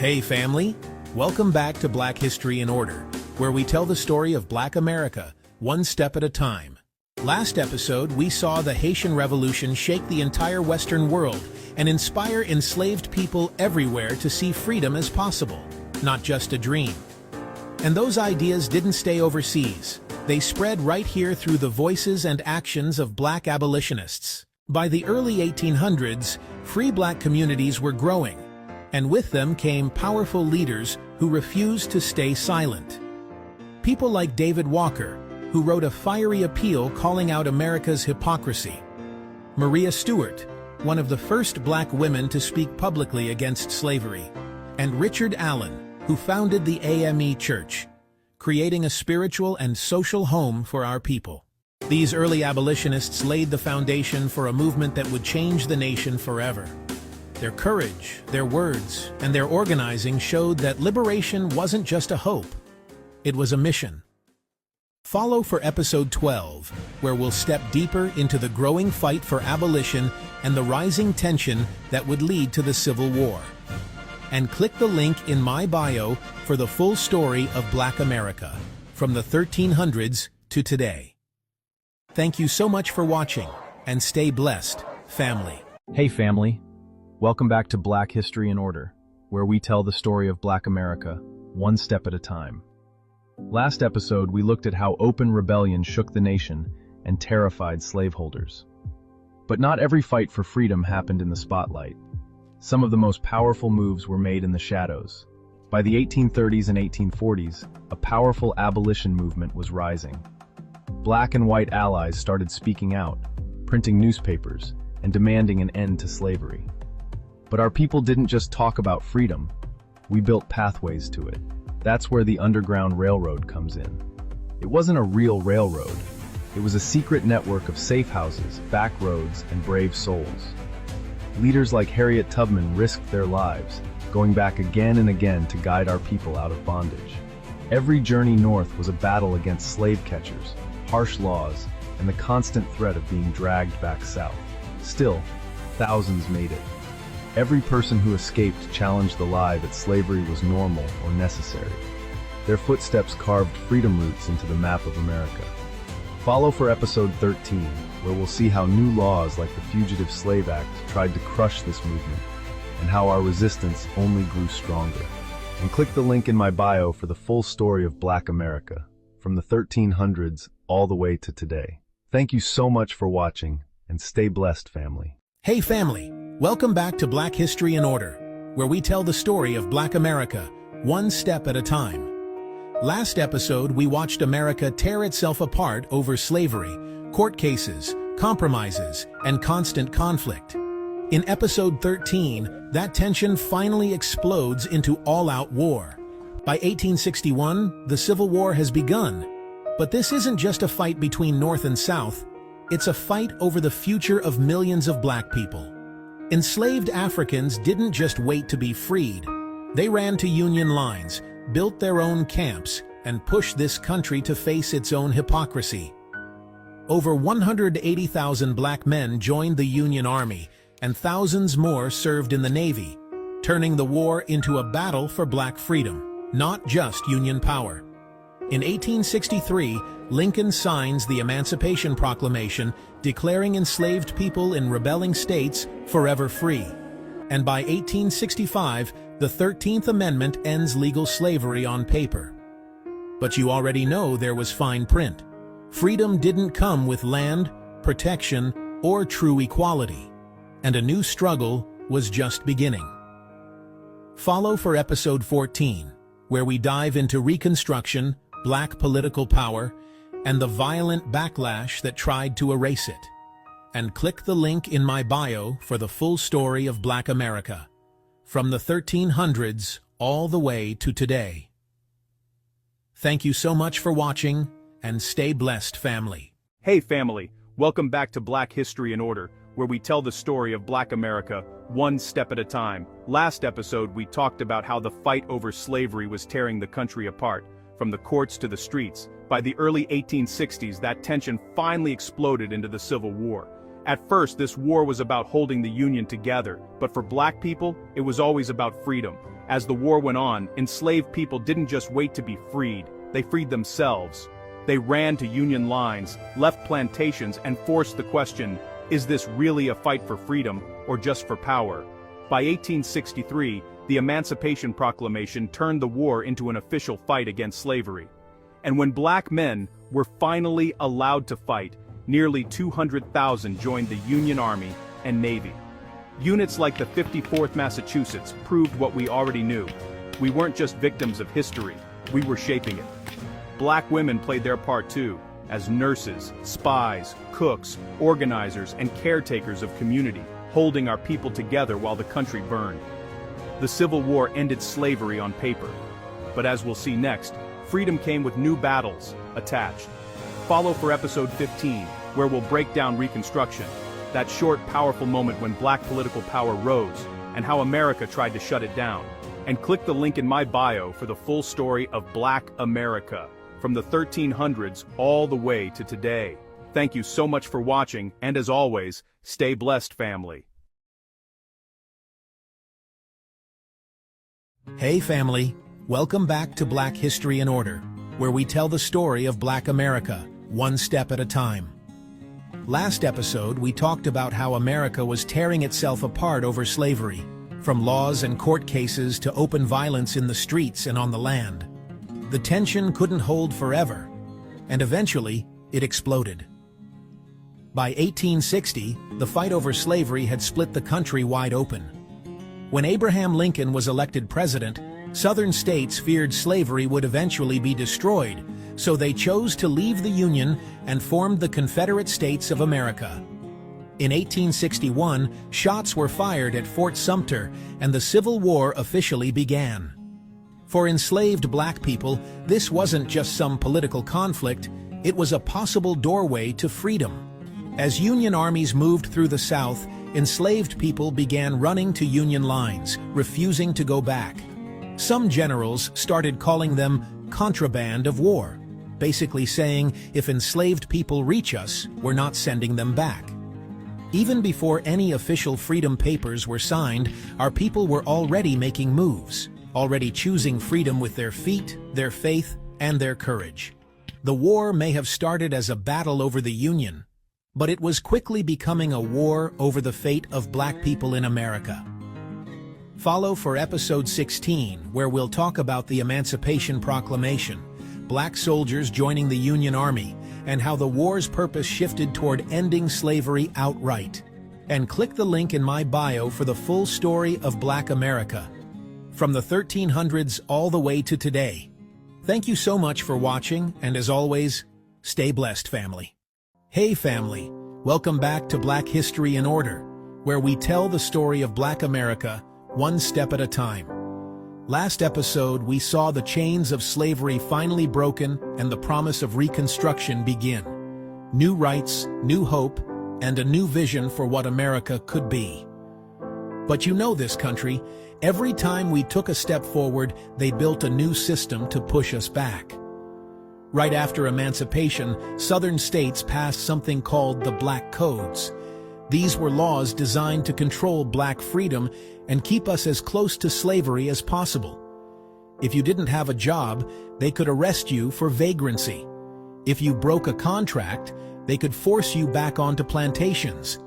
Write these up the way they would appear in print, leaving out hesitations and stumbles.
Hey family, welcome back to Black History in Order, where we tell the story of Black America, one step at a time. Last episode, we saw the Haitian Revolution shake the entire Western world and inspire enslaved people everywhere to see freedom as possible, not just a dream. And those ideas didn't stay overseas. They spread right here through the voices and actions of Black abolitionists. By the early 1800s, free Black communities were growing, and with them came powerful leaders who refused to stay silent. People like David Walker, who wrote a fiery appeal calling out America's hypocrisy. Maria Stewart, one of the first Black women to speak publicly against slavery. And Richard Allen, who founded the AME Church, creating a spiritual and social home for our people. These early abolitionists laid the foundation for a movement that would change the nation forever. Their courage, their words, and their organizing showed that liberation wasn't just a hope, it was a mission. Follow for episode 12, where we'll step deeper into the growing fight for abolition and the rising tension that would lead to the Civil War. And click the link in my bio for the full story of Black America, from the 1300s to today. Thank you so much for watching, and stay blessed, family. Hey family, welcome back to Black History in Order, where we tell the story of Black America, one step at a time. Last episode, we looked at how open rebellion shook the nation and terrified slaveholders. But not every fight for freedom happened in the spotlight. Some of the most powerful moves were made in the shadows. By the 1830s and 1840s, a powerful abolition movement was rising. Black and white allies started speaking out, printing newspapers, and demanding an end to slavery. But our people didn't just talk about freedom, we built pathways to it. That's where the Underground Railroad comes in. It wasn't a real railroad. It was a secret network of safe houses, back roads, and brave souls. Leaders like Harriet Tubman risked their lives, going back again and again to guide our people out of bondage. Every journey north was a battle against slave catchers, harsh laws, and the constant threat of being dragged back south. Still, thousands made it. Every person who escaped challenged the lie that slavery was normal or necessary. Their footsteps carved freedom routes into the map of America. Follow for episode 13, where we'll see how new laws like the Fugitive Slave Act tried to crush this movement, and how our resistance only grew stronger. And click the link in my bio for the full story of Black America, from the 1300s all the way to today. Thank you so much for watching, and stay blessed, family. Hey family, welcome back to Black History in Order, where we tell the story of Black America, one step at a time. Last episode, we watched America tear itself apart over slavery, court cases, compromises, and constant conflict. In episode 13, that tension finally explodes into all-out war. By 1861, the Civil War has begun. But this isn't just a fight between North and South, it's a fight over the future of millions of Black people. Enslaved Africans didn't just wait to be freed. They ran to Union lines, built their own camps, and pushed this country to face its own hypocrisy. Over 180,000 Black men joined the Union Army, and thousands more served in the Navy, turning the war into a battle for Black freedom, not just Union power. In 1863, Lincoln signs the Emancipation Proclamation, declaring enslaved people in rebelling states forever free. And by 1865, the 13th Amendment ends legal slavery on paper. But you already know there was fine print. Freedom didn't come with land, protection, or true equality. And a new struggle was just beginning. Follow for episode 14, where we dive into Reconstruction, Black political power, and the violent backlash that tried to erase it. And click the link in my bio for the full story of Black America, from the 1300s all the way to today. Thank you so much for watching, and stay blessed, family. Hey family, welcome back to Black History in Order, where we tell the story of Black America, one step at a time. Last episode, we talked about how the fight over slavery was tearing the country apart, from the courts to the streets. By the early 1860s, that tension finally exploded into the Civil War. At first, this war was about holding the Union together, but for Black people, it was always about freedom. As the war went on, enslaved people didn't just wait to be freed, they freed themselves. They ran to Union lines, left plantations, and forced the question, is this really a fight for freedom, or just for power? By 1863, the Emancipation Proclamation turned the war into an official fight against slavery. And when black men were finally allowed to fight, nearly 200,000 joined the Union Army and Navy. Units like the 54th Massachusetts proved what we already knew. We weren't just victims of history, we were shaping it. Black women played their part too, as nurses, spies, cooks, organizers, and caretakers of community, holding our people together while the country burned. The Civil War ended slavery on paper. But as we'll see next, freedom came with new battles attached. Follow for episode 15, where we'll break down Reconstruction, that short, powerful moment when black political power rose, and how America tried to shut it down. And click the link in my bio for the full story of Black America, from the 1300s all the way to today. Thank you so much for watching, and as always, stay blessed, family. Hey family, welcome back to Black History in Order, where we tell the story of Black America, one step at a time. Last episode, we talked about how America was tearing itself apart over slavery, from laws and court cases to open violence in the streets and on the land. The tension couldn't hold forever, and eventually, it exploded. By 1860, the fight over slavery had split the country wide open. When Abraham Lincoln was elected president, Southern states feared slavery would eventually be destroyed, so they chose to leave the Union and formed the Confederate States of America. In 1861, shots were fired at Fort Sumter, and the Civil War officially began. For enslaved black people, this wasn't just some political conflict, it was a possible doorway to freedom. As Union armies moved through the South, enslaved people began running to Union lines, refusing to go back. Some generals started calling them contraband of war, basically saying, if enslaved people reach us, we're not sending them back. Even before any official freedom papers were signed, our people were already making moves, already choosing freedom with their feet, their faith, and their courage. The war may have started as a battle over the Union, but it was quickly becoming a war over the fate of black people in America. Follow for episode 16, where we'll talk about the Emancipation Proclamation, black soldiers joining the Union Army, and how the war's purpose shifted toward ending slavery outright. And click the link in my bio for the full story of Black America, from the 1300s all the way to today. Thank you so much for watching, and as always, stay blessed, family. Hey family, welcome back to Black History in Order, where we tell the story of Black America one step at a time. Last episode, we saw the chains of slavery finally broken and the promise of Reconstruction begin. New rights, new hope, and a new vision for what America could be. But you know this country, every time we took a step forward, they built a new system to push us back. Right after emancipation, Southern states passed something called the Black Codes. These were laws designed to control black freedom and keep us as close to slavery as possible. If you didn't have a job, they could arrest you for vagrancy. If you broke a contract, they could force you back onto plantations.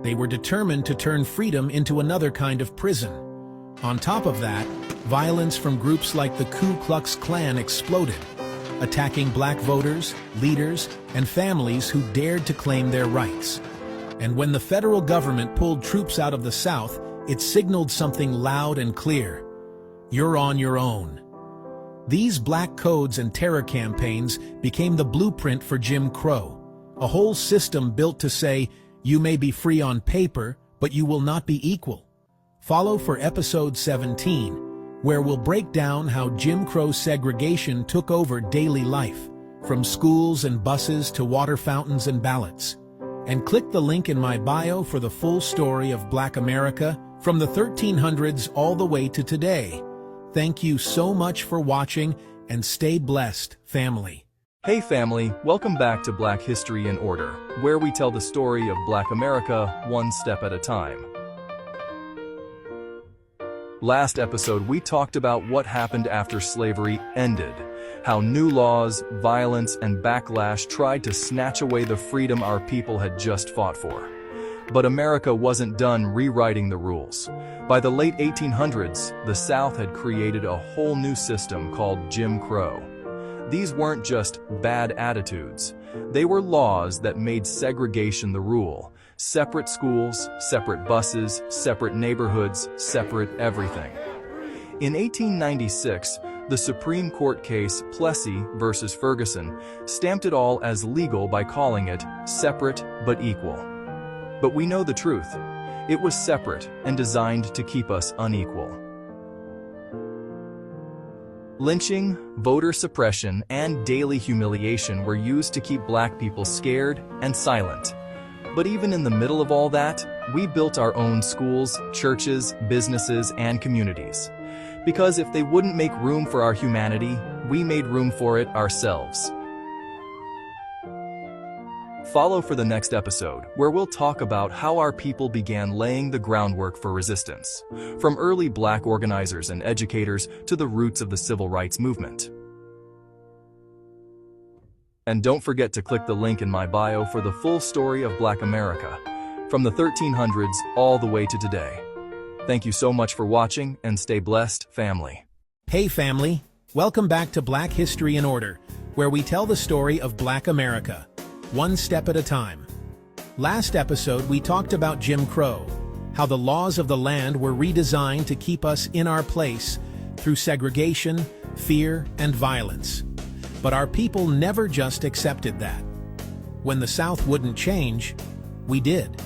They were determined to turn freedom into another kind of prison. On top of that, violence from groups like the Ku Klux Klan exploded, attacking black voters, leaders, and families who dared to claim their rights. And when the federal government pulled troops out of the South, it signaled something loud and clear: you're on your own. These black codes and terror campaigns became the blueprint for Jim Crow, a whole system built to say, you may be free on paper, but you will not be equal. Follow for episode 17, where we'll break down how Jim Crow segregation took over daily life, from schools and buses to water fountains and ballots. And click the link in my bio for the full story of Black America, from the 1300s all the way to today. Thank you so much for watching, and stay blessed, family. Hey family, welcome back to Black History in Order, where we tell the story of Black America one step at a time. Last episode, we talked about what happened after slavery ended, how new laws, violence, and backlash tried to snatch away the freedom our people had just fought for. But America wasn't done rewriting the rules. By the late 1800s, the South had created a whole new system called Jim Crow. These weren't just bad attitudes. They were laws that made segregation the rule. Separate schools, separate buses, separate neighborhoods, separate everything. In 1896, the Supreme Court case Plessy versus Ferguson stamped it all as legal by calling it separate but equal. But we know the truth. It was separate and designed to keep us unequal. Lynching, voter suppression, and daily humiliation were used to keep Black people scared and silent. But even in the middle of all that, we built our own schools, churches, businesses, and communities. Because if they wouldn't make room for our humanity, we made room for it ourselves. Follow for the next episode, where we'll talk about how our people began laying the groundwork for resistance, from early Black organizers and educators to the roots of the civil rights movement. And don't forget to click the link in my bio for the full story of Black America, from the 1300s all the way to today. Thank you so much for watching, and stay blessed, family. Hey family, welcome back to Black History in Order, where we tell the story of Black America, one step at a time. Last episode we talked about Jim Crow, how the laws of the land were redesigned to keep us in our place through segregation, fear, and violence. But our people never just accepted that. When the South wouldn't change, we did.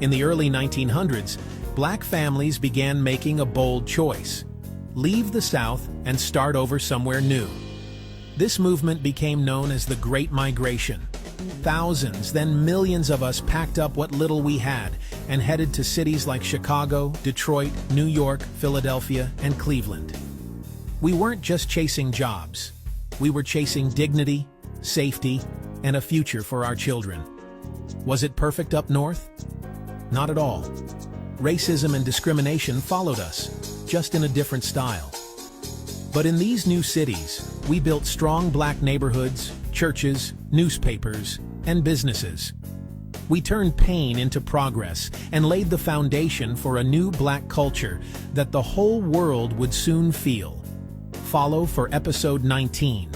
In the early 1900s, Black families began making a bold choice: leave the South and start over somewhere new. This movement became known as the Great Migration. Thousands, then millions of us packed up what little we had and headed to cities like Chicago, Detroit, New York, Philadelphia, and Cleveland. We weren't just chasing jobs. We were chasing dignity, safety, and a future for our children. Was it perfect up north? Not at all. Racism and discrimination followed us, just in a different style. But in these new cities, we built strong Black neighborhoods, churches, newspapers, and businesses. We turned pain into progress and laid the foundation for a new Black culture that the whole world would soon feel. Follow for episode 19,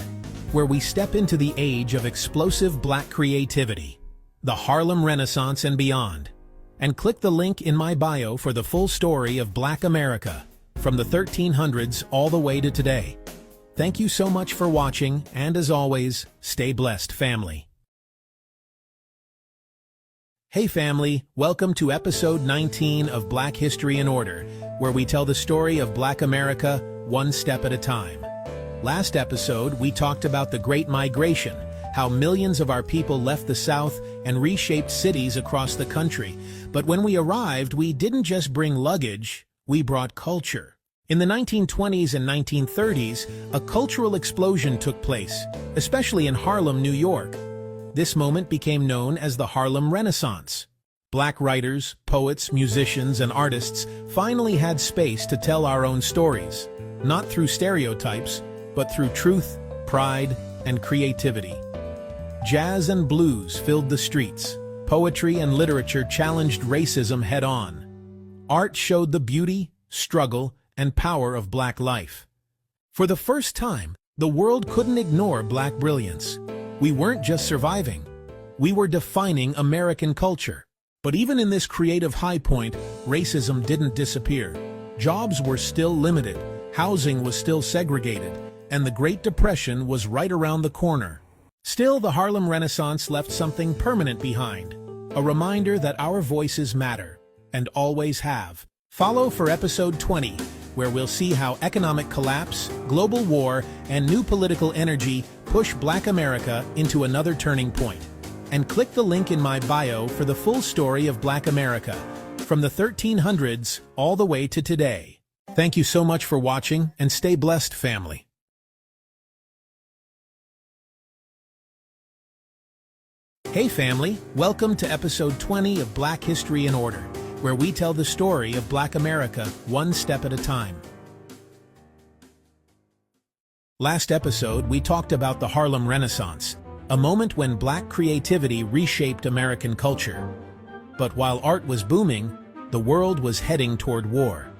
where we step into the age of explosive Black creativity, the Harlem Renaissance and beyond. And click the link in my bio for the full story of Black America, from the 1300s all the way to today. Thank you so much for watching, and as always, stay blessed, family. Hey family, welcome to episode 19 of Black History in Order, where we tell the story of Black America one step at a time. Last episode, we talked about the Great Migration, how millions of our people left the South and reshaped cities across the country. But when we arrived, we didn't just bring luggage, we brought culture. In the 1920s and 1930s, a cultural explosion took place, especially in Harlem, New York. This moment became known as the Harlem Renaissance. Black writers, poets, musicians, and artists finally had space to tell our own stories, not through stereotypes, but through truth, pride, and creativity. Jazz and blues filled the streets. Poetry and literature challenged racism head-on. Art showed the beauty, struggle, and power of Black life. For the first time, the world couldn't ignore Black brilliance. We weren't just surviving. We were defining American culture. But even in this creative high point, racism didn't disappear. Jobs were still limited, housing was still segregated, and the Great Depression was right around the corner. Still, the Harlem Renaissance left something permanent behind, a reminder that our voices matter, and always have. Follow for episode 20, where we'll see how economic collapse, global war, and new political energy push Black America into another turning point. And click the link in my bio for the full story of Black America, from the 1300s all the way to today. Thank you so much for watching, and stay blessed, family. Hey family, welcome to episode 20 of Black History in Order, where we tell the story of Black America one step at a time. Last episode, we talked about the Harlem Renaissance, a moment when Black creativity reshaped American culture. But while art was booming, the world was heading toward war.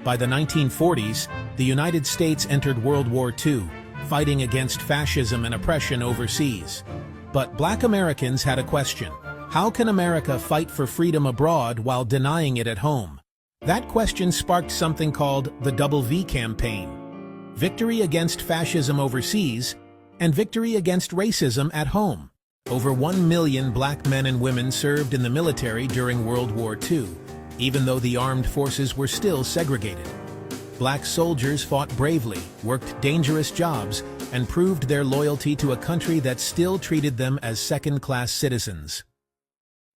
By the 1940s, the United States entered World War II, fighting against fascism and oppression overseas. But Black Americans had a question. How can America fight for freedom abroad while denying it at home? That question sparked something called the Double V campaign. Victory against fascism overseas, and victory against racism at home. Over 1 million Black men and women served in the military during World War II, even though the armed forces were still segregated. Black soldiers fought bravely, worked dangerous jobs, and proved their loyalty to a country that still treated them as second-class citizens.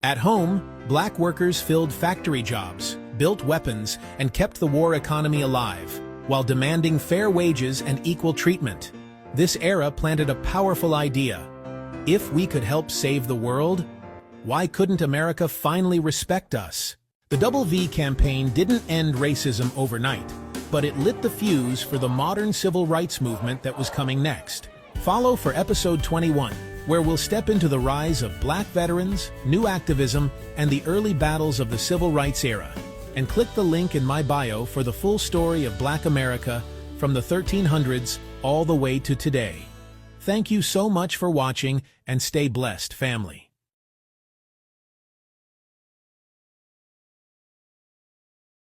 At home, Black workers filled factory jobs, built weapons, and kept the war economy alive, while demanding fair wages and equal treatment. This era planted a powerful idea. If we could help save the world, why couldn't America finally respect us? The Double V campaign didn't end racism overnight, but it lit the fuse for the modern civil rights movement that was coming next. Follow for episode 21, where we'll step into the rise of Black veterans, new activism, and the early battles of the civil rights era. And click the link in my bio for the full story of Black America from the 1300s all the way to today. Thank you so much for watching, and stay blessed, family.